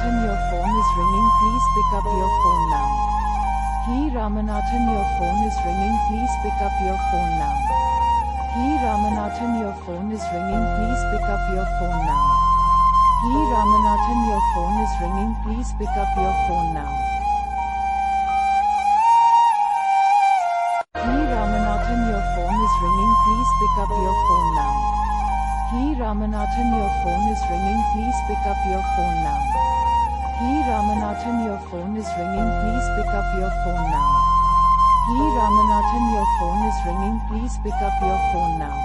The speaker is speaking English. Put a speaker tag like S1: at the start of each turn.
S1: Ramanathan, your phone is ringing, please pick up your phone now. Hiii Ramanathan, your phone is ringing, please pick up your phone now. Hiii Ramanathan, your phone is ringing, please pick up your phone now. Hiii Ramanathan, your phone is ringing, please pick up your phone now. Hiii Ramanathan, your phone is ringing, please pick up your phone now. Hiii Ramanathan, your phone is ringing, please pick up your phone now. Hiii Ramanathan, your phone is ringing, please pick up your phone now. Hiii Ramanathan, your phone is ringing, please pick up your phone now.